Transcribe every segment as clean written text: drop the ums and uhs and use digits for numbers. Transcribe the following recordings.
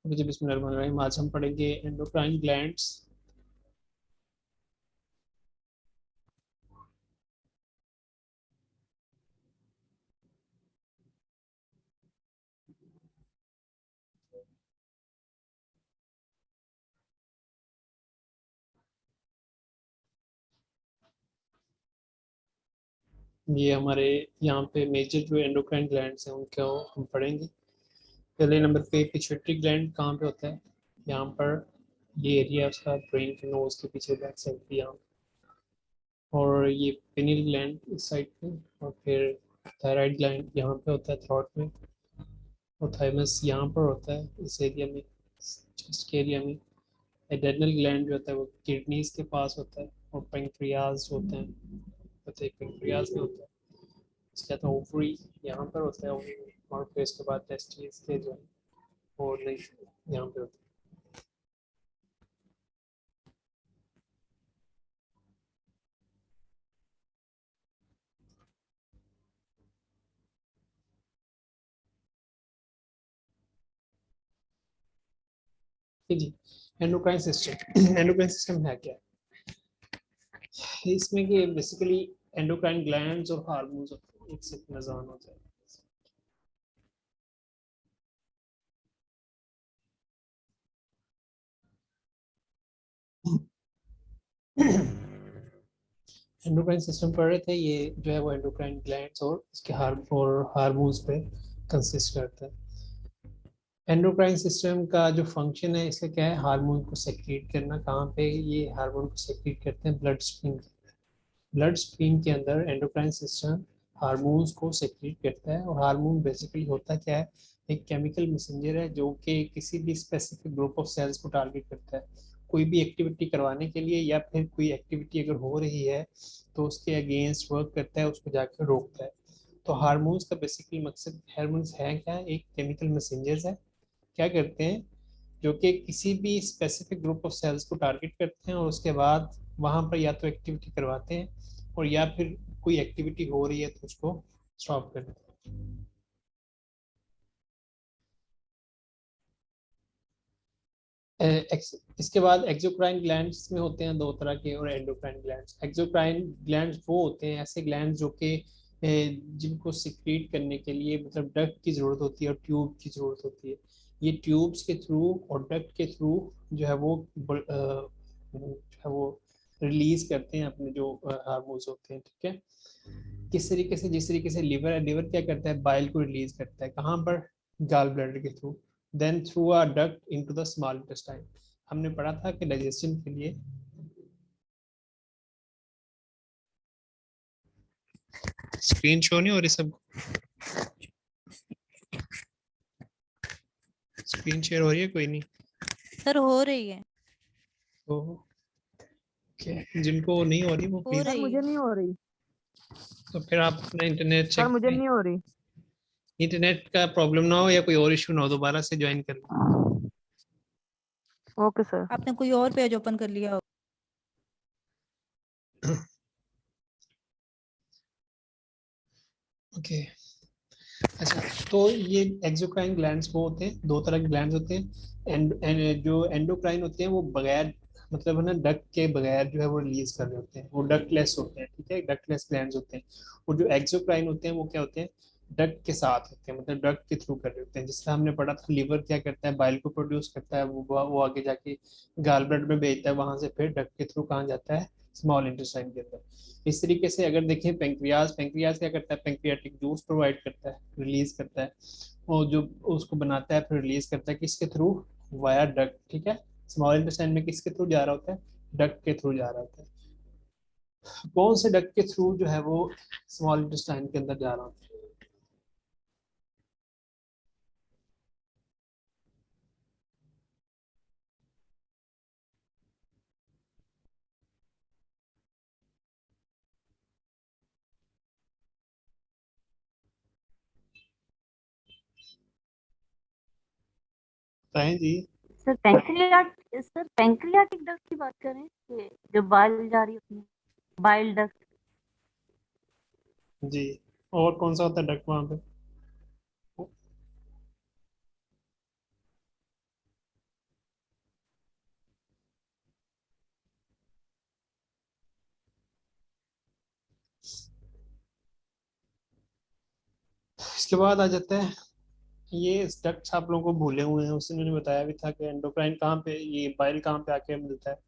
जी बिस्मिल्लाहिर्रहमानिर्रहीम। आज हम पढ़ेंगे एंडोक्राइन ग्लैंड्स। ये हमारे यहाँ पे मेजर जो एंडोक्राइन ग्लैंड्स हैं उनको हम पढ़ेंगे। पहले नंबर पे पिट्यूटरी ग्लैंड कहाँ पे होता है? यहाँ पर। ये एरिया उसका ब्रेन के नोज के पीछे बैक साइड पे यहाँ। और ये पिनियल ग्लैंड इस साइड पे। और फिर थायराइड ग्लैंड यहाँ पे होता है थ्रोट में। और थाइमस यहाँ पर होता है इस एरिया में, चेस्ट के एरिया में। एड्रेनल ग्लैंड जो होता है वो किडनीज के पास होता है। और पेंक्रियाज होते हैं, पता है पेंक्रियाज में होता है। इसके बाद ओवरी यहाँ पर होता है ओवरी में। और फिर इसके बाद टेस्टिस के जो है और नहीं यहाँ पे होता है। जी, एंडोक्राइन सिस्टम एंडोक्राइन सिस्टम है क्या? इसमें कि बेसिकली एंडोक्राइन ग्लैंड्स और हार्मोन्स एक से नजान हो जाए। एंडोक्राइन सिस्टम पढ़ रहे थे, ये जो है वो एंडोक्राइन ग्लैंड्स और इसके हार्मोन्स पे कंसिस्ट करता है। एंडोक्राइन सिस्टम का जो फंक्शन है इसका क्या है? हार्मोन को सेक्रेट करना। कहाँ पे ये हार्मोन को सेक्रेट करते हैं? Blood stream. ब्लड स्ट्रीम के अंदर एंडोक्राइन सिस्टम हार्मोन्स को सेक्रेट करता है। और हार्मोन बेसिकली होता क्या है? एक केमिकल मैसेंजर है जो कि किसी भी स्पेसिफिक ग्रुप ऑफ सेल्स को टारगेट करता है कोई भी एक्टिविटी करवाने के लिए, या फिर कोई एक्टिविटी अगर हो रही है तो उसके अगेंस्ट वर्क करता है, उसको जाकर रोकता है। तो हार्मोन्स का बेसिकली मकसद, हार्मोन्स है क्या? एक केमिकल मैसेंजर्स है। क्या करते हैं? जो कि किसी भी स्पेसिफिक ग्रुप ऑफ सेल्स को टारगेट करते हैं और उसके बाद वहां पर या तो एक्टिविटी करवाते हैं, और या फिर कोई एक्टिविटी हो रही है तो उसको स्टॉप करते हैं। इसके बाद एक्सोक्राइन ग्लैंड्स में होते हैं दो तरह के, और एंडोक्राइन ग्लैंड्स। एक्सोक्राइन ग्लैंड्स वो होते हैं ऐसे ग्लैंड्स जो कि जिनको सिक्रीट करने के लिए मतलब डक्ट की जरूरत होती है और ट्यूब की जरूरत होती है। ये ट्यूब्स के थ्रू और डक्ट के थ्रू जो है वो जो है वो रिलीज करते हैं अपने जो हार्मोन्स होते हैं, ठीक है। किस तरीके से? जिस तरीके से लिवर है, लिवर क्या करता है? बाइल को रिलीज करता है। कहाँ पर? गाल ब्लैडर के थ्रू। Then through a duct into the small intestine. हमने पढ़ा था कि डाइजेशन के लिए स्क्रीन शो नहीं हो रही सब? स्क्रीन शेयर हो रही है? कोई नहीं सर हो रही है। तो जिनको नहीं हो रही वो हो प्लीज। सर रही मुझे है। नहीं हो रही। तो फिर आप अपना इंटरनेट सर चेक मुझे करें। नहीं हो रही। इंटरनेट का प्रॉब्लम ना हो या कोई और इशू ना हो, दोबारा से ज्वाइन कर ओके सर। आपने कोई और पेज ओपन कर लिया हो। ओके। अच्छा, तो ये एक्सोक्राइन ग्लैंड्स वो होते हैं, दो तरह के ग्लैंड्स होते हैं। जो एंडोक्राइन होते हैं वो बगैर मतलब है ना डक्ट के बगैर जो है वो रिलीज कर रहे होते हैं, वो डक्टलेस होते हैं, ठीक है, डक्टलेस ग्लैंड्स होते हैं। और जो एक्सोक्राइन होते हैं वो क्या होते हैं? डक्ट के साथ होते हैं, मतलब डक्ट के थ्रू कर रहे होते हैं। जिससे हमने पढ़ा था लिवर क्या करता है? बाइल को प्रोड्यूस करता है, वो आगे जाके गाल ब्लड में भेजता है, वहां से फिर डक्ट के थ्रू कहाँ जाता है? स्मॉल इंटेस्टाइन के अंदर। इस तरीके से अगर देखें पेंक्रियाज, पेंक्रियाज क्या करता है? पेंक्रियाटिक जूस प्रोवाइड करता है, रिलीज करता है। और जो उसको बनाता है फिर रिलीज करता है किसके थ्रू? वाया डक्ट, ठीक है। स्मॉल इंटेस्टाइन में किसके थ्रू जा रहा होता है? डक्ट के थ्रू जा रहा होता है। कौन से डक्ट के थ्रू जो है वो स्मॉल इंटेस्टाइन के अंदर जा रहा होता है? बताएं जी। सर पैंक्रियाटिक डक्ट की बात करें कि जो बाइल जा रही होती है, बाइल डक्ट। जी, और कौन सा होता है डक्ट वहां पे? इसके बाद आ जाता है ये डक्ट्स आप लोगों को भूले हुए हैं, उसने बताया भी था कि एंडोक्राइन कहाँ पे, ये बाइल कहाँ पे आके मिलता है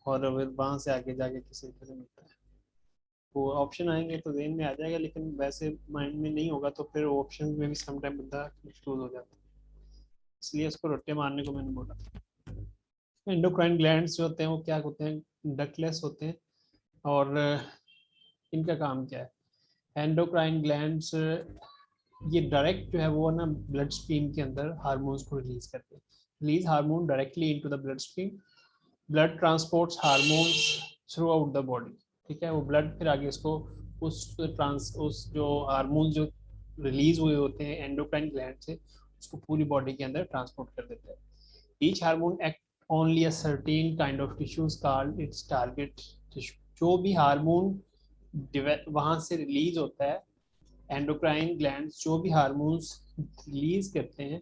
और वहाँ से आगे जाके किसी तरह से मिलता है। वो ऑप्शन आएंगे तो जेहन में आ जाएगा, लेकिन वैसे माइंड में नहीं होगा तो फिर ऑप्शन में भी समटाइम बंदा कंफ्यूज हो जाता है, इसलिए उसको रट्टे मारने को मैंने बोला। एंडोक्राइन ग्लैंड्स जो होते हैं वो क्या होते हैं, डक्टलेस होते हैं। और इनका काम क्या है, एंडोक्राइन ग्लैंड्स ये डायरेक्ट जो है वो ना ब्लड स्ट्रीम के अंदर हार्मोन्स को रिलीज करते हैं, release hormone directly into the blood stream. Blood transports hormones through out the body, ठीक है। वो ब्लड फिर आगे उसको उस जो हार्मोन जो रिलीज हुए होते हैं एंडोक्राइन ग्लैंड से, उसको पूरी बॉडी के अंदर ट्रांसपोर्ट कर देता है। Each hormone act only a certain kind of tissues called its target tissue. जो भी हार्मोन वहां से रिलीज होता है, एंडोक्राइन ग्लैंड्स जो भी हार्मोन्स रिलीज करते हैं,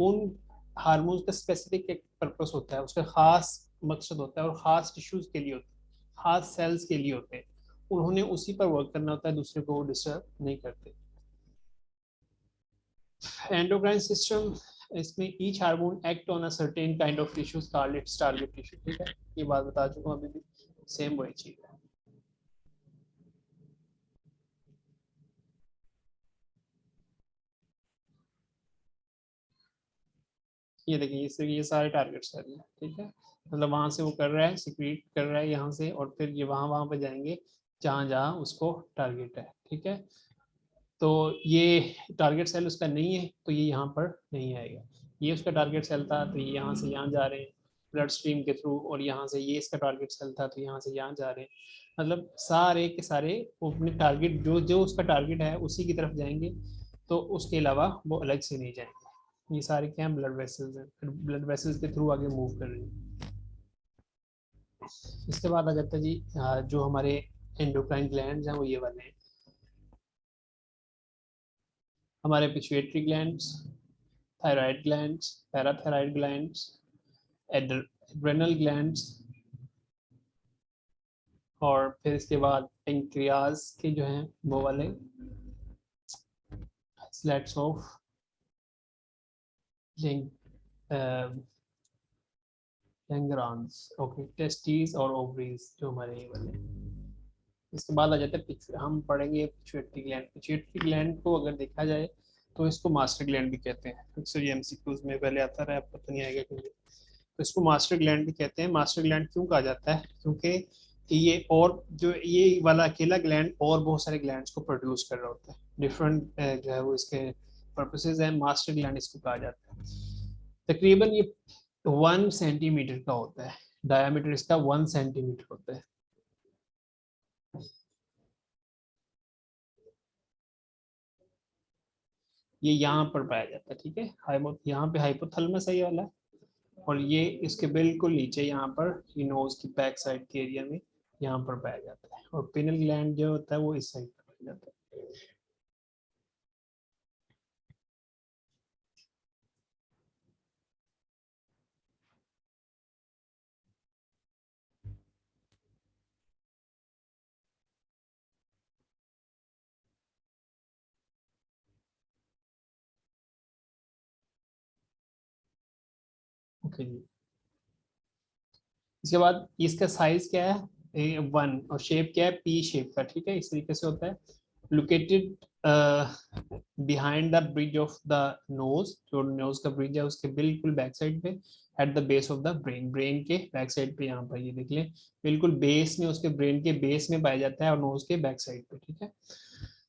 उन हार्मोन्स का स्पेसिफिक एक पर्पस होता है, उसका खास मकसद होता है और खास टिश्यूज के लिए होता है, खास सेल्स के लिए होते हैं। उन्होंने उसी पर वर्क करना होता है, दूसरे को वो डिस्टर्ब नहीं करते। एंडोक्राइन सिस्टम, इसमें each hormone act on a certain kind of tissues called its target tissue, ठीक है। ये बात बता चुका हूं, अभी भी सेम वही चीज है। ये देखिए ये सारे टारगेट सेल हैं, ठीक है। मतलब वहां से वो कर रहा है, सिक्रीट कर रहा है यहाँ से, और फिर ये वहां वहां पे जाएंगे जहाँ जहाँ उसको टारगेट है, ठीक है। तो ये टारगेट सेल उसका नहीं है तो ये यहाँ पर नहीं आएगा। ये उसका टारगेट सेल था तो ये यहाँ से यहाँ जा रहे हैं ब्लड स्ट्रीम के थ्रू, और यहाँ से ये इसका टारगेट सेल था तो यहाँ से यहाँ जा रहे हैं। मतलब सारे के सारे वो अपने टारगेट जो जो उसका टारगेट है उसी की तरफ जाएंगे, तो उसके अलावा वो अलग से नहीं जाएंगे। ये सारे क्या हैं, ब्लड वेसल्स हैं, ब्लड वेसल्स के थ्रू आगे मूव कर रही हैं। इसके बाद आ जाता है जी जो हमारे एंडोक्राइन ग्लैंड्स हैं वो ये वाले हैं, हमारे pituitary glands, thyroid glands, parathyroid glands, adrenal glands, और फिर इसके बाद पेंक्रियाज के जो हैं वो वाले स्लेट्स ऑफ लैंग्रांस, ओके, टेस्टीज और ओवरीज जो हमारे ये वाले। इसके बाद आ जाता है हम पढ़ेंगे पिट्यूटरी ग्लैंड। पिट्यूटरी ग्लैंड को अगर देखा जाए तो इसको मास्टर ग्लैंड भी कहते हैं, अक्सर ये एमसीक्यूज में पहले आता रहा, अब पता नहीं आएगा क्यों। तो इसको मास्टर ग्लैंड भी कहते हैं। मास्टर ग्लैंड क्यों कहा जाता है, क्योंकि ये और जो ये वाला अकेला ग्लैंड और बहुत सारे ग्लैंड्स को प्रोड्यूस कर रहा होता है, डिफरेंट जो है वो इसके पर्पसेस है, मास्टर ग्लैंड इसको कहा जाता है। तकरीबन ये 1 सेंटीमीटर का होता है, डायमीटर इसका 1 सेंटीमीटर होता है। ये यहाँ पर पाया जाता है, ठीक है। यहाँ पे हाइपोथैलेमस है ये वाला, और ये इसके बिल्कुल नीचे यहाँ पर नोज की बैक साइड के एरिया में यहाँ पर पाया जाता है, और पिनल ग्लैंड जो होता है वो इस साइड पर पाया जाता है। ओके जी, इसके बाद इसका साइज क्या है, 1, और शेप क्या है, पी शेप का, ठीक है। इस तरीके से होता है। Located behind the bridge of the nose, जो नोज का ब्रिज है उसके बिल्कुल बैक साइड पे, at the base of the brain, brain के बैक साइड पे, यहाँ पर ये देख लें बिल्कुल बेस में, उसके ब्रेन के बेस में पाया जाता है और नोज के बैक साइड पे, ठीक है।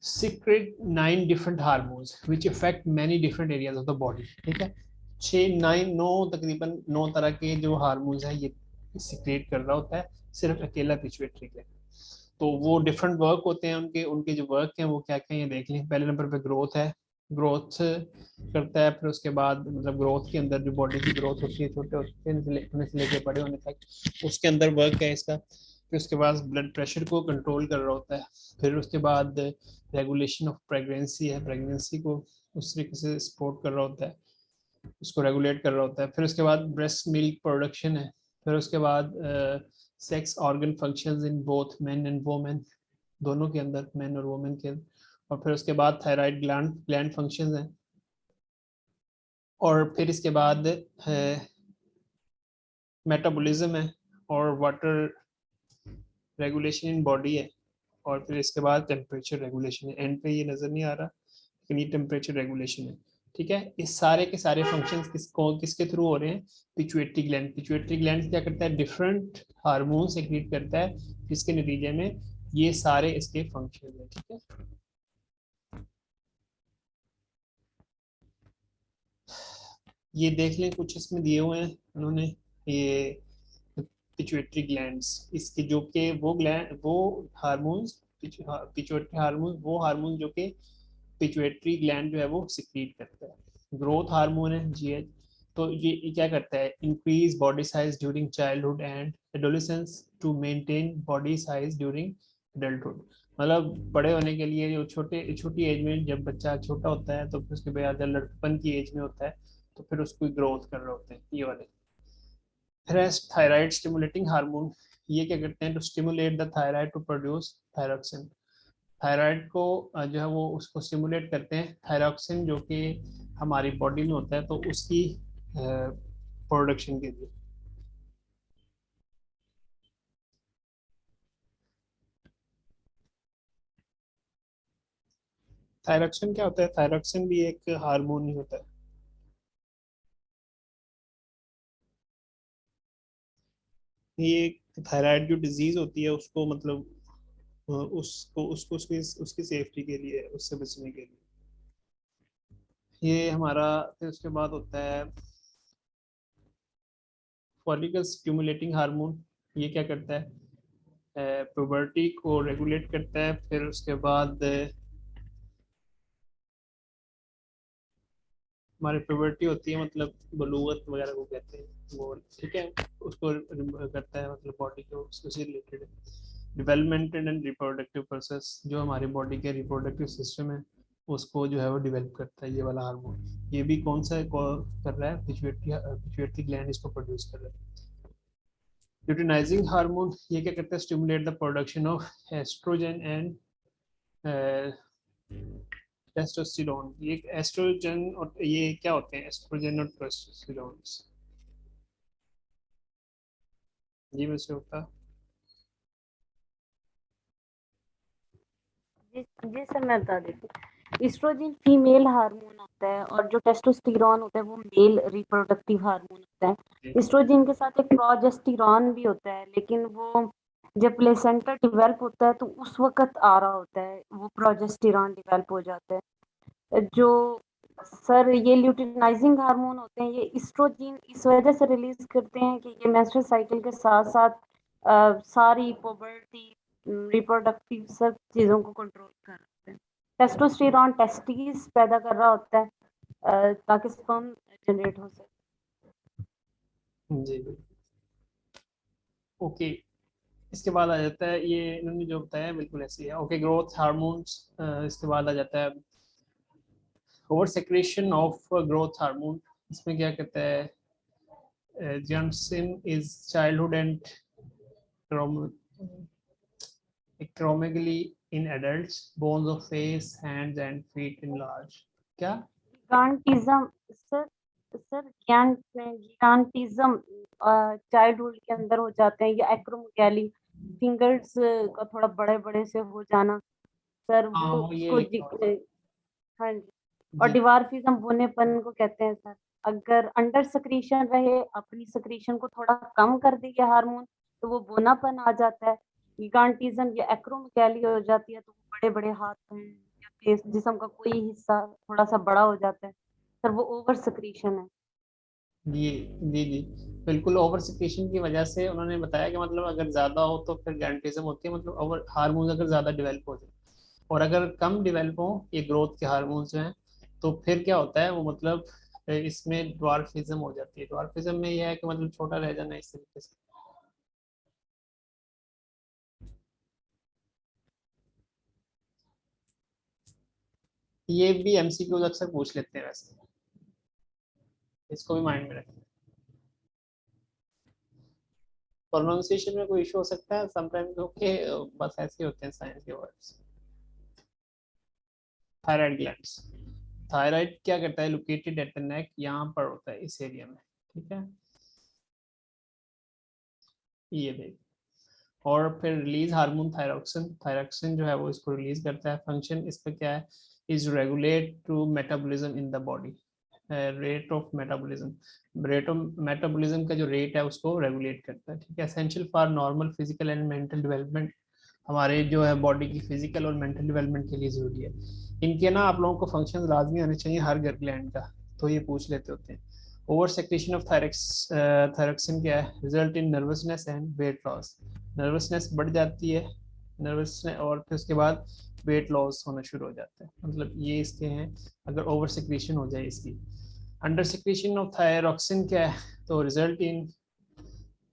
secrete 9 different hormones which affect many different areas of the body, ठीक है। 9 तकरीबन 9 तरह के जो हार्मोन्स हैं ये सिक्रेट कर रहा होता है सिर्फ अकेला पिट्यूटरी ग्लैंड। तो वो डिफरेंट वर्क होते हैं उनके उनके जो वर्क हैं वो क्या क्या है ये देख लें। पहले नंबर पे ग्रोथ है, ग्रोथ करता है, फिर उसके बाद मतलब ग्रोथ के अंदर जो बॉडी की ग्रोथ होती है छोटे होने से लेकर बड़े होने तक, उसके अंदर वर्क है इसका। फिर उसके बाद ब्लड प्रेशर को कंट्रोल कर रहा होता है। फिर उसके बाद रेगुलेशन ऑफ प्रेगनेंसी है, प्रेगनेंसी को उस तरीके से सपोर्ट कर रहा होता है, उसको रेगुलेट कर रहा होता है। फिर उसके बाद ब्रेस्ट मिल्क प्रोडक्शन है। फिर उसके बाद sex organ functions in both men and women, दोनों के अंदर, मेन और वोमेन के, और फिर उसके बाद थायराइड ग्लैंड फंक्शंस हैं, और फिर इसके बाद है मेटाबॉलिज्म है, और वाटर रेगुलेशन इन बॉडी है, और फिर इसके बाद टेम्परेचर रेगुलेशन है। एंड पे ये नज़र नहीं आ रहा लेकिन ये टेम्परेचर रेगुलेशन है। ठीक है, इस सारे के सारे फंक्शंस किसके थ्रू हो रहे हैं? Pituitary gland. पिट्यूटरी ग्लैंड क्या करता है? डिफरेंट हार्मोन सेक्रेट करता है, जिसके नतीजे में ये सारे इसके फंक्शन है। ठीक है, ये देख लें, कुछ इसमें दिए हुए हैं उन्होंने, ये पिट्यूटरी ग्लैंड्स, इसके जो कि वो ग्लैंड वो हार्मोन्स, पिट्यूटरी हार्मोन वो हार्मोन जो कि पिट्यूटरी ग्लैंड जो है वो सिक्रीट करता है। ग्रोथ हार्मोन है जीएच। तो ये क्या करता है? Increase body size during childhood and adolescence to maintain body size during adulthood. मतलब बड़े होने के लिए, जो छोटी एज में जब बच्चा छोटा होता है तो फिर उसके बाद लड़कपन की एज में होता है तो फिर उसको ग्रोथ कर रहे होते हैं ये वाले। फिर थायराइड स्टिमुलेटिंग हार्मोन, ये क्या करते हैं? To stimulate the thyroid to produce thyroxine. Thyroid को जो है वो उसको स्टिमुलेट करते हैं, थायरोक्सिन जो कि हमारी बॉडी में होता है, तो उसकी प्रोडक्शन के लिए। थायरोक्सिन क्या होता है? थायरोक्सिन भी एक हार्मोन ही होता है। ये थायराइड जो डिजीज होती है उसको मतलब उसको उसको उसकी उसकी सेफ्टी के लिए, उससे बचने के लिए ये हमारा। फिर उसके बाद होता है फॉलिकल स्टिमुलेटिंग हार्मोन। ये क्या करता है? प्यूबर्टी को रेगुलेट करता है। फिर उसके बाद हमारी प्यूबर्टी होती है, मतलब बलूगत वगैरह को कहते हैं वो। ठीक है, उसको करता है, मतलब बॉडी को उससे रिलेटेड है। डेवलपमेंट एंड रिप्रोडक्टिव प्रोसेस, जो हमारी बॉडी के रिप्रोडक्टिव सिस्टम है उसको जो है वो डेवलप करता है ये वाला हार्मोन। ये भी कौन सा कर रहा है? पिट्यूटरी ग्लैंड इसको प्रोड्यूस कर रहा है। ल्यूटिनाइजिंग हार्मोन, ये क्या करता है? Stimulate the production of oestrogen and testosterone. ये एस्ट्रोजन और ये क्या होते हैं? एस्ट्रोजन और टेस्टोस्टेरोन, ये में से होता है। जी जी सर, मैं बता देती हूँ। एस्ट्रोजन फीमेल हार्मोन होता है और जो टेस्टोस्टेरोन होता है वो मेल रिप्रोडक्टिव हार्मोन होता है। एस्ट्रोजन के साथ एक प्रोजेस्टेरॉन भी होता है, लेकिन वो जब प्लेसेंटा डेवलप होता है तो उस वक्त आ रहा होता है, वो प्रोजेस्टेरॉन डेवलप हो जाता है। जो सर ये ल्यूटिनाइजिंग हार्मोन होते हैं, ये एस्ट्रोजन इस वजह से रिलीज करते हैं कि ये मेंस्ट्रुअल साइकिल के साथ साथ सारी पुबर्टी, रिप्रोडक्टिव सब चीजों को कंट्रोल कर रहे हैं। टेस्टोस्टेरॉन टेस्टिस पैदा कर रहा होता है ताकि स्पर्म जनरेट हो सके। जी, ओके। इसके बाद आ जाता है, ये इन्होंने जो बताया बिल्कुल ऐसे ही है। Okay, growth hormones. इसके बाद आ जाता है over secretion of growth hormone. इसमें क्या कहता है? Johnson is childhood and acromegaly in adults, bones of face, hands and feet enlarge. क्या? गिगांटिज्म सर, गिगांटिज्म चाइल्डहुड के अंदर हो जाते हैं, या एक्रोमेगाली फिंगर्स का थोड़ा बड़े बड़े से हो जाना सर, हाँ, वो वो ये उसको लिखा हुआ हाँ जी। है। और जी, डिवार्फिज्म बोनेपन को कहते हैं सर। अगर अंडर सक्रीशन रहे, अपनी सक्रीशन को थोड़ा कम कर दे ये हार्मोन, तो वो बोनापन आ जाता है। गिगांटिज्म या एक्रोमेगाली हो जाती है तो वो बड़े बड़े हाथ हैं या फेस, जिस्म का कोई हिस्सा थोड़ा सा बड़ा हो जाता है सर, वो ओवर सक्रीशन है। जी, जी, जी, बिल्कुल। ओवर सिक्रेशन की वजह से उन्होंने बताया कि मतलब अगर ज्यादा हो तो फिर गैंटिज्म होती है, मतलब ओवर हार्मोन्स अगर ज्यादा डेवलप हो जाए, और अगर कम डेवलप हो ये ग्रोथ के हार्मोन्स जो हैं, तो फिर क्या होता है? वो मतलब इसमें ड्वार्फिज्म हो जाती है। ड्वार्फिज्म में यह है कि मतलब छोटा रह जाना इस तरीके से। ये भी एमसीक्यूज अक्सर पूछ लेते हैं वैसे, इसको भी माइंड में रखें। प्रोनाउंसिएशन में कोई इशू हो सकता है समटाइम, क्योंकि बस ऐसे होते हैं साइंस के वर्ड्स। थायराइड ग्लैंड्स, थायराइड क्या करता है, लोकेटेड एट द नेक, यहाँ पर होता है इस एरिया में, ठीक है, ये देख। और फिर रिलीज हार्मोन थायरोक्सिन, थायरोक्सिन जो है वो इसको रिलीज करता है। फंक्शन इसका क्या है, is regulate to metabolism in the body, rate of metabolism, rate of metabolism का जो रेट है उसको रेगुलेट करता है, ठीक है। Essential for normal physical and mental development, हमारे जो है बॉडी की फिजिकल और मेंटल डेवलपमेंट के लिए जरूरी है। इनके ना आप लोगों को फंक्शन लाजमी होने चाहिए हर ग्लैंड का, तो ये पूछ लेते होते हैं। ओवर सेक्रेशन ऑफ थायरोक्सिन क्या है, result in nervousness and weight loss, nervousness बढ़ जाती है, नर्वसनेस, और फिर उसके बाद वेट लॉस होना शुरू हो जाता है, मतलब ये इसके हैं अगर ओवर सेक्रेशन हो जाए इसकी। अंडर सेक्रेशन ऑफ थायरोक्सिन क्या है, तो रिजल्ट इन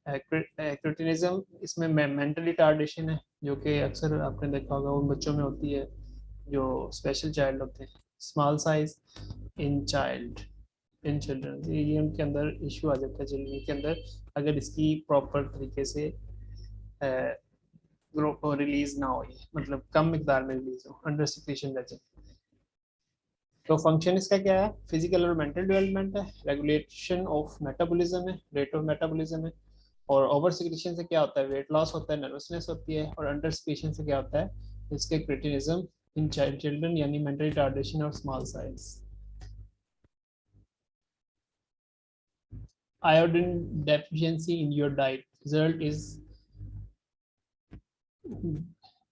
क्रिटिनिज्म, इसमें मेंटल रिटार्डेशन है, जो कि अक्सर आपने देखा होगा उन बच्चों में होती है जो स्पेशल चाइल्ड होते हैं। Small size in child, in children, ये उनके अंदर इशू आ जाता है चिल्ड्रन के अंदर, अगर इसकी प्रॉपर तरीके से रिलीज ना हो, मतलब कम मिकदार में रिलीज हो, अंडर सिक्रेशन वजह। तो फंक्शन इसका क्या है, फिजिकल और मेंटल डेवलपमेंट है, रेगुलेशन ऑफ मेटाबॉलिज्म है, रेट ऑफ मेटाबॉलिज्म है, और ओवर सिक्रेशन से क्या होता है, वेट लॉस होता है, नर्वसनेस होती है, और अंडर सिक्रेशन से क्या होता है, इसके क्रिटिनिज्म इन चिल्ड्रन, यानी मेंटल रिटार्डेशन और small size. iodine deficiency in your diet, result is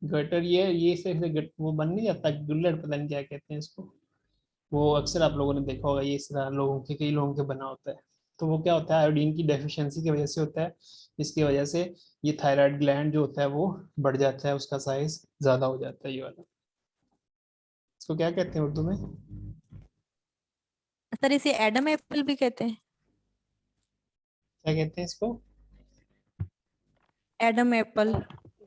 gutter, ये से वो बन नहीं जाता गुल्लड़, पता नहीं क्या कहते हैं इसको, वो अक्सर आप लोगों ने देखा होगा, ये इस तरह लोगों के, कई लोगों के बना होता है। तो वो क्या होता है, आयोडीन की डेफिशिएंसी की वजह से होता है, इसकी वजह से ये थायराइड ग्लैंड जो होता है वो बढ़ जाता है, उसका साइज ज्यादा हो जाता है, ये वाला। इसको क्या कहते हैं उर्दू में? सर इसे एडम एप्पल भी कहते हैं। क्या कहते हैं इसको? Adam apple.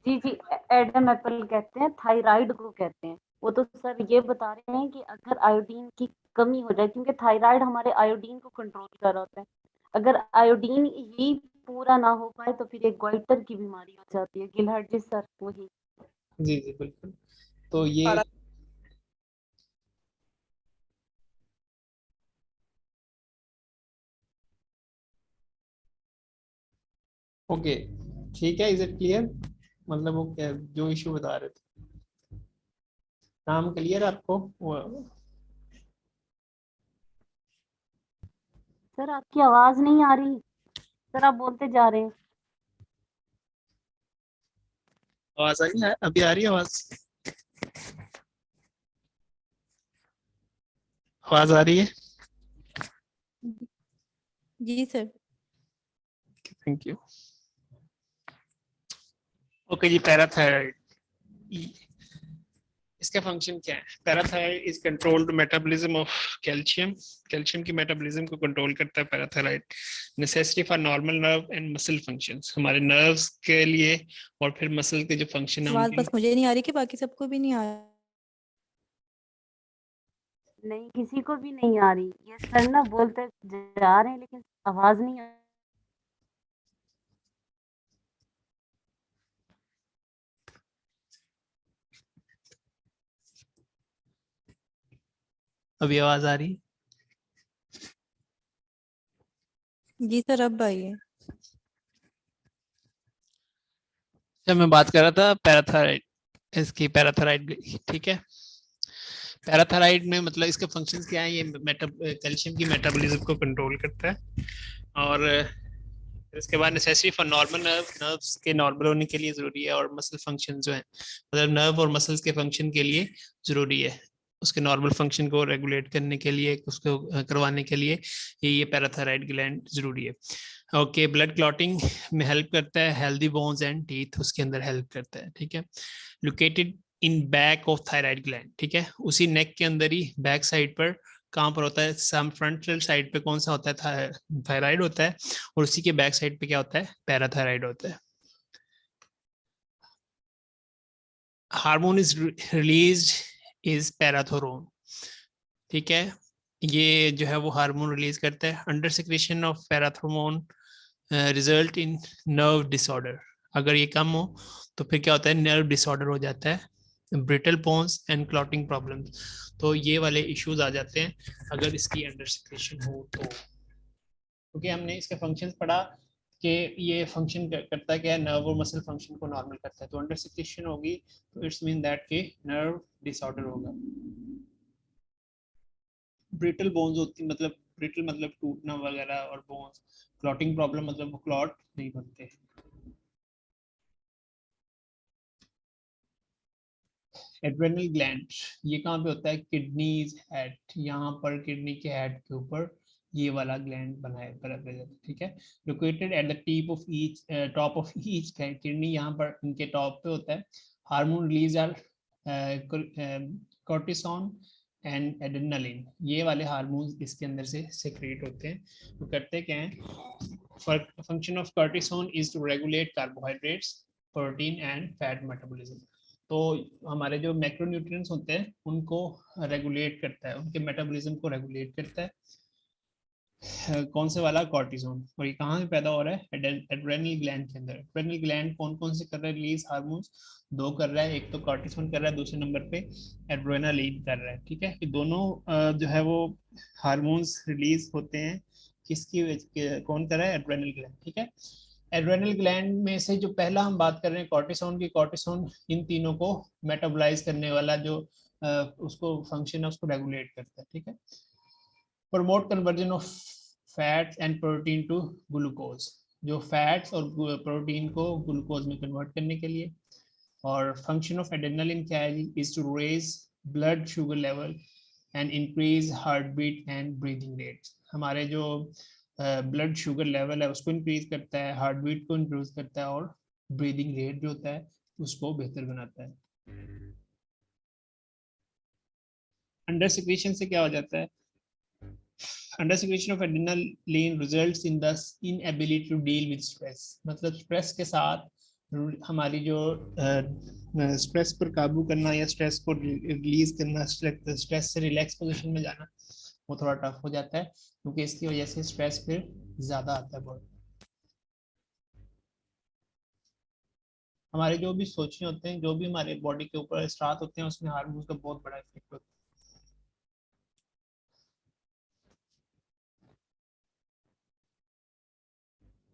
जी जी, एडम एप्पल कहते हैं, थायराइड को कहते हैं। वो तो सर ये बता रहे हैं कि अगर आयोडीन की कमी हो जाए, क्योंकि थायराइड हमारे आयोडीन को कंट्रोल कर रहा होता है, अगर आयोडीन ही पूरा ना हो पाए तो फिर एक गोइटर की बीमारी हो जाती है, गिलहर्जी सर वही। जी जी बिल्कुल। तो ये ओके, ठीक है, इज इट क्लियर? मतलब वो क्या जो इशू बता रहे थे, नाम क्लियर आपको? सर आपकी आवाज नहीं आ रही, सर आप बोलते जा रहे हैं। आवाज आ रही है, अभी आ रही है आवाज? आवाज आ रही है? जी सर। Thank you. ओके जी, पैराथायराइड, इसका फंक्शन क्या है? Parathyroid is controlled metabolism of calcium, calcium की मेटाबॉलिज्म को कंट्रोल करता है parathyroid. Necessity for normal nerve and muscle functions, हमारे नर्व्स के लिए और फिर मसल के जो फंक्शन है आवाज उनके बस मुझे नहीं आ रही कि बाकी सबको भी नहीं आ रही? नहीं, किसी को भी नहीं आ रही, ये सर ना बोलते जा रहे हैं लेकिन आवाज नहीं आ। अभी आवाज आ रही है? जी सर अब आई है। जब मैं बात कर रहा था पैराथायराइड, इसकी पैराथायराइड, ठीक है। पैराथायराइड में मतलब इसके फंक्शंस क्या है, ये कैल्शियम की मेटाबॉलिज्म को कंट्रोल करता है, और इसके बाद नेसेसरी फॉर नॉर्मल नर्व्स के नॉर्मल होने के लिए जरूरी है, और मसल फंक्शन जो है, मतलब नर्व और मसल्स के फंक्शन के लिए जरूरी है, उसके नॉर्मल फंक्शन को रेगुलेट करने के लिए, उसको करवाने के लिए ये पैराथायराइड ग्लैंड जरूरी है। ओके, ब्लड क्लॉटिंग में हेल्प करता है, हेल्दी बोन्स एंड टीथ उसके अंदर हेल्प करता है, ठीक है। Located in back of thyroid gland, ठीक है, उसी नेक के अंदर ही बैक साइड पर, कहाँ पर होता है, सम फ्रंटल साइड पे कौन सा होता है, थायराइड होता है, और उसी के बैक साइड पे क्या होता है, पैराथायराइड होता है। हार्मोन इज रिलीज्ड इज पैराथोरोन, ठीक है, ये जो है वो हार्मोन रिलीज करता है। Under secretion of parathormone result in nerve disorder, अगर ये कम हो तो फिर क्या होता है, नर्व डिसऑर्डर हो जाता है, brittle bones and clotting problems. तो ये वाले इश्यूज आ जाते हैं अगर इसकी अंडर सिक्रेशन हो तो। क्योंकि हमने इसके फंक्शंस पढ़ा कि ये फंक्शन करता है क्या है, नर्व और मसल फंक्शन को नॉर्मल करता है। तो अंडर सिक्रेशन होगी तो इट्स मीन दैट कि नर्व डिसऑर्डर होगा। ब्रिटल बोन्स होती मतलब ब्रिटल मतलब टूटना वगैरह, और बोन्स क्लॉटिंग प्रॉब्लम मतलब वो क्लॉट नहीं बनते। एड्रेनल ग्लैंड ये कहाँ पे होता है, किडनीज हेड, यहाँ पर किडनी के हेड के ऊपर ये वाला ग्लैंड बना है पर, ठीक है। Located at the tip of each top of each kidney, यहाँ पर इनके टॉप पे होता है। Hormone release are cortisone and adrenaline, ये वाले हार्मोन्स इसके अंदर से सेक्रेट होते हैं। तो करते क्या है, function of cortisone is to regulate carbohydrates, protein and fat metabolism. तो हमारे जो मैक्रोन्यूट्रिएंट्स होते हैं उनको रेगुलेट करता है, उनके मेटाबॉलिज्म को रेगुलेट करता है। कौन से वाला, कॉर्टिसोन। और ये कहाँ से पैदा हो रहा है, एड्रेनल ग्लैंड के अंदर। एड्रेनल ग्लैंड कौन कौन से कर रहा है रिलीज हार्मोन्स, दो कर रहा है, एक तो कॉर्टिसोन कर रहा है, दूसरे नंबर पे एड्रेनालिन कर रहा है, ठीक है। ये दोनों जो है वो हार्मोन्स रिलीज होते हैं किसकी कौन कर रहा है, एड्रेनल ग्लैंड, ठीक है। एड्रेनल ग्लैंड में से जो पहला हम बात कर रहे हैं कॉर्टिसोन की, कॉर्टिसोन इन तीनों को मेटाबोलाइज करने वाला जो उसको फंक्शन है उसको रेगुलेट करता है, ठीक है। Promote conversion of fats and protein to glucose, जो फैट्स और प्रोटीन को ग्लूकोज में कन्वर्ट करने के लिए। और फंक्शन ऑफ एड्रेनलिन क्या है, is to raise blood sugar level and increase heart beat and breathing rate. हमारे जो ब्लड शुगर लेवल है उसको इंक्रीज करता है, हार्ट बीट को इंक्रीज करता है, और ब्रीदिंग रेट जो होता है उसको बेहतर बनाता है। अंडर सिक्रेशन से क्या हो जाता है, under secretion of adrenaline results in the inability to deal with stress. मतलब स्ट्रेस के साथ हमारी जो स्ट्रेस पर काबू करना या स्ट्रेस को रिलीज करना, स्ट्रेस से रिलैक्स पोजीशन में जाना, वो थोड़ा टफ हो जाता है क्योंकि इसकी वजह से स्ट्रेस फिर ज्यादा आता है बहुत। हमारे जो भी सोचने होते हैं, जो भी हमारे बॉडी के ऊपर स्टार्ट होते हैं, उसमें हार्मोन्स का बहुत बड़ा इफेक्ट होता है।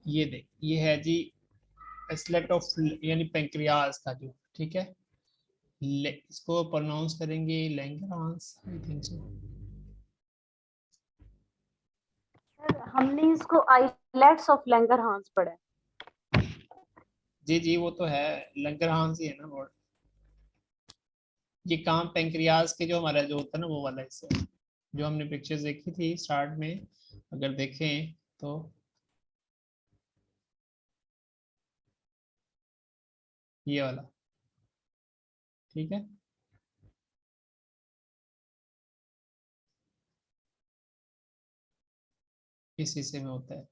ये देख, ये है जी स्लेट ऑफ यानी पेंक्रियाज का जो, ठीक है। इसको प्रोनाउंस करेंगे लैंगरहांस, आई थिंक सो। हमने इसको आइलैट्स ऑफ लैंगरहांस पढ़ा है। जी जी वो तो है, लैंगरहांस ही है ना वर्ड। ये काम पेंक्रियाज के जो हमारा जो होता है ना वो वाला हिस्सा, जो हमने पिक्चर्स देखी थी स्टार्ट में, अगर देखें तो ये वाला, ठीक है। इस हिस्से में होता है।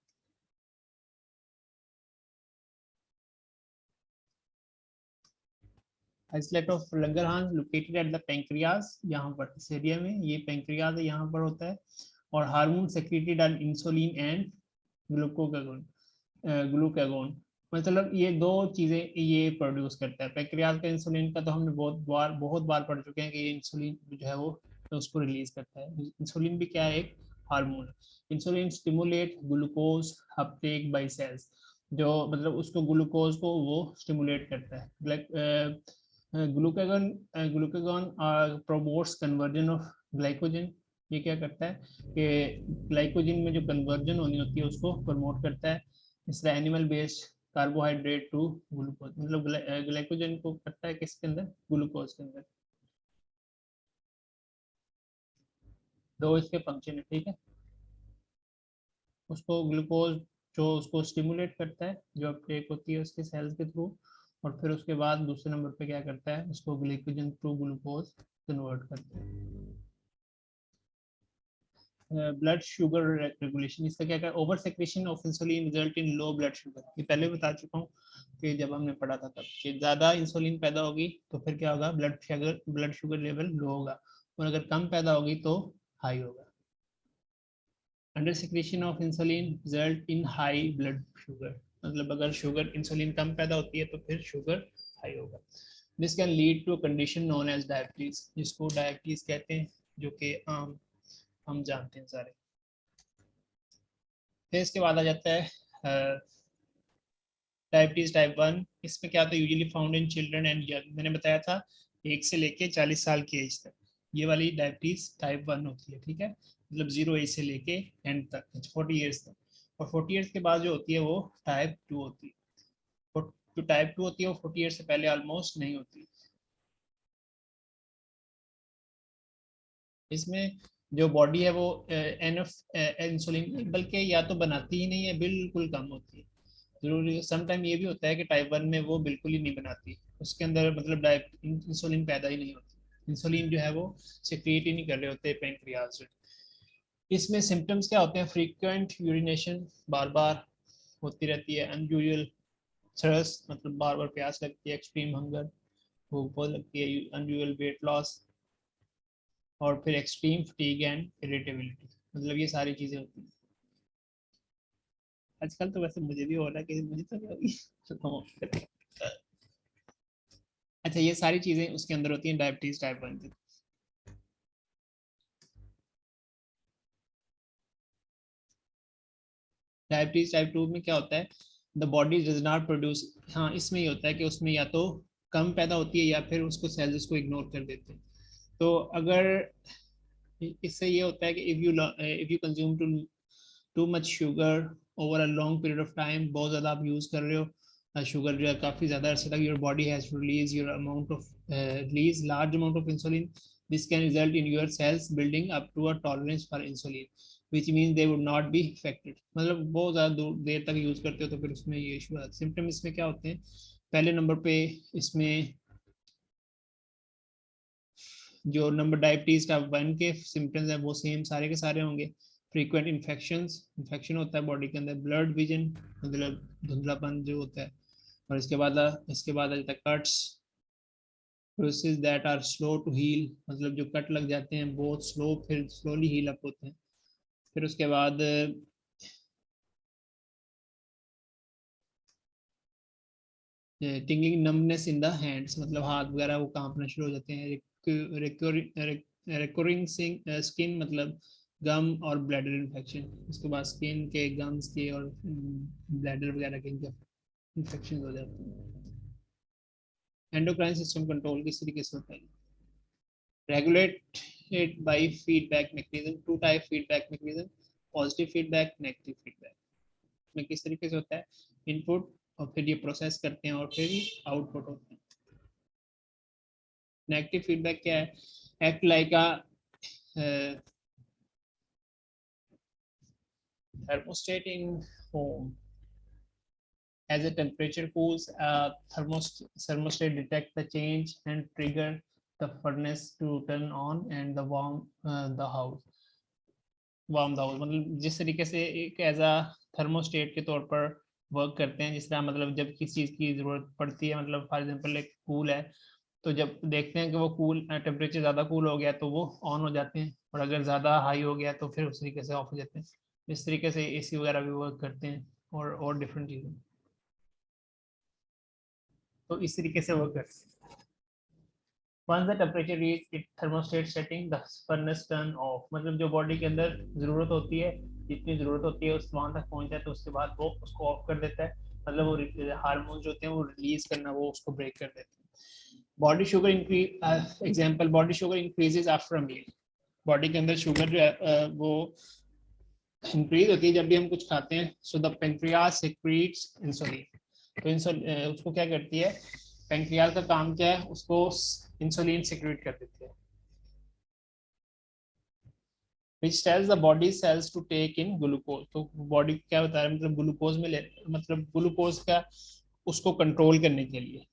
Islet of Langerhans located at the pancreas, यहाँ पर इस एरिया में ये पेंक्रियाज है, यहाँ पर होता है। और hormone secreted on insulin and glucagon, glucagon. मतलब ये दो चीजें ये प्रोड्यूस करता है। पेंक्रियाज का इंसुलिन का तो हमने बहुत बार पढ़ चुके हैं कि ये इंसुलिन जो है वो तो उसको रिलीज करता है। इंसुलिन भी क्या है, एक हार्मोन है। Insulin stimulate glucose uptake by cells, जो मतलब उसको ग्लूकोज को वो स्टिमुलेट करता है। Glucagon glucagon promotes conversion of glycogen, ये क्या करता है कि ग्लाइकोजन में जो कन्वर्जन होनी होती है उसको प्रमोट करता है। इसलिए animal based carbohydrate to glucose, मतलब ग्लाइकोजन को करता है किसके अंदर, ग्लूकोज के अंदर। दो इसके फंक्शन है, ठीक है। उसको ग्लूकोज जो उसको स्टिमुलेट करता है, जो अपटेक होती है उसके सेल्स के थ्रू, और फिर उसके बाद दूसरे नंबर पे क्या करता है, उसको ग्लाइकोजन टू ग्लूकोज कन्वर्ट करता है। ब्लड शुगर रेगुलेशन, इसका क्या है, over secretion of insulin result in low blood sugar. ये पहले बता चुका हूँ कि जब हमने पढ़ा था तब कि ज्यादा इंसुलिन पैदा होगी तो फिर क्या होगा, ब्लड शुगर लेवल लो होगा, और अगर कम पैदा होगी तो हाई होगा। Under secretion of insulin result in high blood sugar, मतलब अगर शुगर इंसुलिन कम पैदा होती है तो फिर शुगर हाई होगा। This can lead to a condition known as diabetes, जिसको डायबिटीज कहते हैं, जो कि आम हम जानते हैं सारे। फिर इसके बाद आ जाता है डायबिटीज टाइप 1। इसमें क्या होता है, usually found in children and young. मैंने बताया था 1 से लेके 40 साल की एज तक ये वाली डायबिटीज टाइप 1 होती है, ठीक है, मतलब 0 एज से लेके एंड तक 40 ईयर्स तक। और 40 ईयर्स के बाद जो होती है वो टाइप 2 होती है। और जो टाइप 2 होती है वो 40 ईयर्स से पहले ऑलमोस्ट नहीं होती। इसमें जो बॉडी है वो एनफ इंसुलिन बल्कि या तो बनाती ही नहीं है, बिल्कुल कम होती है। जरूरी समटाइम ये भी होता है कि टाइप 1 में वो बिल्कुल ही नहीं बनाती, उसके अंदर मतलब इंसुलिन पैदा ही नहीं होती, इंसुलिन जो है वो सिक्रिएट ही नहीं कर रहे होते पेनक्रियाज से। इसमें सिम्टम्स क्या होते हैं, फ्रीक्वेंट यूरिनेशन बार बार होती रहती है, अनयूजुअल थ्रस्ट मतलब बार बार प्यास लगती है, एक्सट्रीम हंगर भूख बहुत लगती है, अनयूजुअल वेट लॉस, और फिर एक्सट्रीम फटीग एंड इरिटेबिलिटी, मतलब ये सारी चीजें होती हैं। आजकल तो वैसे मुझे भी हो रहा है कि मुझे तो अच्छा, ये सारी चीजें उसके अंदर होती हैं डायबिटीज टाइप 1 की। डायबिटीज टाइप 2 में क्या होता है, the body does not produce, हाँ इसमें ये होता है कि उसमें या तो कम पैदा होती है या फिर उसको सेल्स उसको इग्नोर कर देते हैं। तो अगर इससे ये होता है कि if you consume too much sugar over a long period of time, बहुत ज़्यादा आप यूज़ कर रहे हो शुगर जो है काफ़ी ज़्यादा अरसे तक, your body has to release your amount of release large amount of insulin, this can result in your cells building up to a tolerance for insulin which mean they would not be affected. मतलब बहुत ज़्यादा देर तक use करते हो तो फिर उसमें ये इशू आता है। सिम्टम इसमें क्या होते हैं, पहले नंबर पे इसमें जो नंबर डायबिटीज टाइप 1 के सिम्टम्स हैं वो सेम सारे के सारे होंगे। फ्रीक्वेंट इन्फेक्शन होता है बॉडी के अंदर, ब्लड विजन मतलब धुंधलापन जो होता है, और इसके बाद आ जाता है cuts, bruises that are slow to heal, मतलब जो कट लग जाते हैं बहुत स्लो फिर स्लोली हील अप होते हैं। फिर उसके बाद tingling numbness in the hands, मतलब हाथ वगैरह वो कांपना शुरू हो जाते हैं। रिकरिंग स्किन मतलब गम और ब्लैडर इन्फेक्शन, उसके बाद स्किन के गम्स के और ब्लैडर वगैरह के इन्फेक्शन हो जाते हैं। एंडोक्राइन सिस्टम कंट्रोल किस तरीके से होता है, regulated by feedback mechanism, two type feedback mechanism, positive feedback, negative feedback. में किस तरीके से होता है, इनपुट और फिर ये प्रोसेस करते हैं और फिर आउटपुट होते हैं। नेगेटिव फीडबैक क्या है, act like a thermostat in home. As the temperature cools, thermostat detect the change and trigger the furnace to turn on and the the house warm the house. मतलब जिस तरीके से एक as a thermostat के तौर पर work करते हैं, जिस तरह मतलब जब किसी चीज़ की ज़रूरत पड़ती है, मतलब फॉर एग्जांपल एक कूल है तो जब देखते हैं कि वो कूल टेम्परेचर ज़्यादा कूल हो गया तो वो ऑन हो जाते हैं, और अगर ज़्यादा हाई हो गया तो फिर उस तरीके से ऑफ हो जाते हैं। इस तरीके से एसी वगैरह भी वर्क करते हैं और डिफरेंट चीज़ें, तो इस तरीके से वर्क करते हैं। Once the temperature reach its thermostat setting, the furnace turn off, मतलब जो बॉडी के अंदर ज़रूरत होती है, जितनी ज़रूरत होती है उस वहाँ तक पहुँच जाए तो उसके बाद वो उसको ऑफ कर देता है, मतलब वो हार्मोन जो होते हैं वो रिलीज करना वो उसको ब्रेक कर देते हैं। Body sugar increase, example body sugar increases after a meal, body के अंदर शुगर जो है वो इंक्रीज होती है जब भी हम कुछ खाते हैं। So the pancreas secretes insulin, तो इंसुलिन उसको क्या करती है, पेंक्रियाज का काम क्या है, उसको इंसुलिन सिक्रीट कर देती है, which tells the body cells to take in glucose। तो बॉडी क्या बता रहा है, मतलब ग्लूकोज में ले, मतलब ग्लूकोज का उसको कंट्रोल करने के लिए।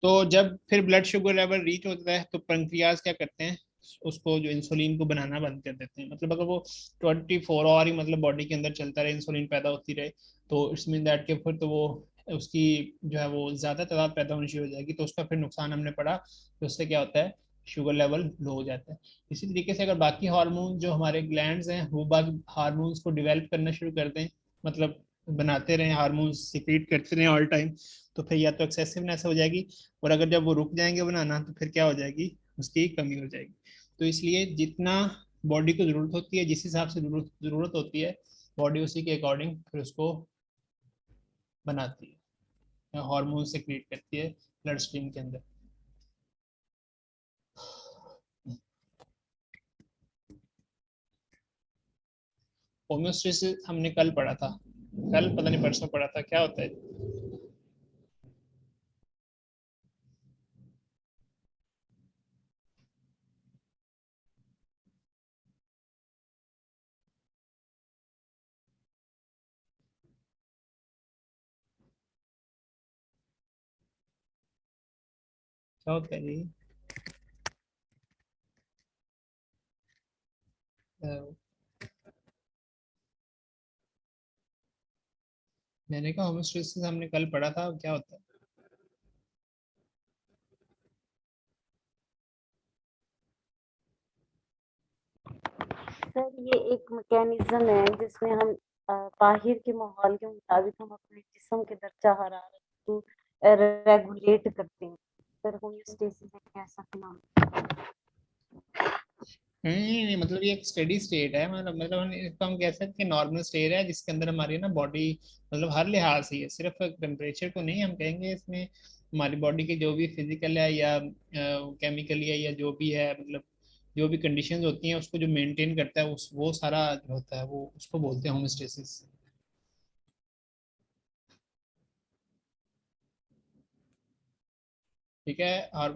तो जब फिर ब्लड शुगर लेवल रीच होता है तो पेंक्रियाज क्या करते हैं, उसको जो इंसुलिन को बनाना बंद कर देते हैं। मतलब अगर वो 24 आवर ही मतलब बॉडी के अंदर चलता रहे, इंसुलिन पैदा होती रहे, तो इट्स मीन दैट के फिर तो वो उसकी जो है वो ज़्यादा तादाद पैदा होनी शुरू हो जाएगी, तो उसका फिर नुकसान हमने पड़ा, तो उससे क्या होता है, शुगर लेवल लो हो जाता है। इसी तरीके से अगर बाकी हार्मोन जो हमारे ग्लैंड्स हैं वो बाकी हार्मोन्स को डिवेल्प करना शुरू कर दें, मतलब बनाते रहें, हार्मोन्स सीक्रेट करते रहें ऑल टाइम, तो फिर या तो एक्सेसिवनेस हो जाएगी, और अगर जब वो रुक जाएंगे बनाना तो फिर क्या हो जाएगी, उसकी कमी हो जाएगी। तो इसलिए जितना बॉडी को जरूरत होती है, जिस हिसाब से जरूरत होती है, बॉडी उसी के अकॉर्डिंग फिर उसको बनाती है, हार्मोन सीक्रेट करती है ब्लड स्ट्रीम के अंदर। होम्योस्टेसिस हमने कल पढ़ा था, कल पता नहीं परसों पढ़ा था, क्या होता है? क्या होता है ये? अ, मैंने कहा होमोस्टेसिस हमने कल पढ़ा था, क्या होता है? सर ये एक मैकेनिज्म है जिसमें हम बाहर के माहौल के मुताबिक हम अपने जिस्म के दर्जा हरारत को रेगुलेट करते हैं। सर होम्योस्टेसिस एक ऐसा फिनोमेना। नहीं, मतलब ये एक स्टेडी स्टेट है, मतलब इसको हम कह सकते हैं नॉर्मल स्टेट है, जिसके अंदर हमारी ना बॉडी मतलब हर लिहाज से है, सिर्फ टेम्परेचर को नहीं हम कहेंगे, इसमें हमारी बॉडी के जो भी फिजिकल है या केमिकली है या जो भी है, मतलब जो भी कंडीशंस होती हैं उसको जो मेंटेन करता है, उस वो सारा जो होता है वो उसको बोलते हैं होमोस्टेसिस। ठीक है। और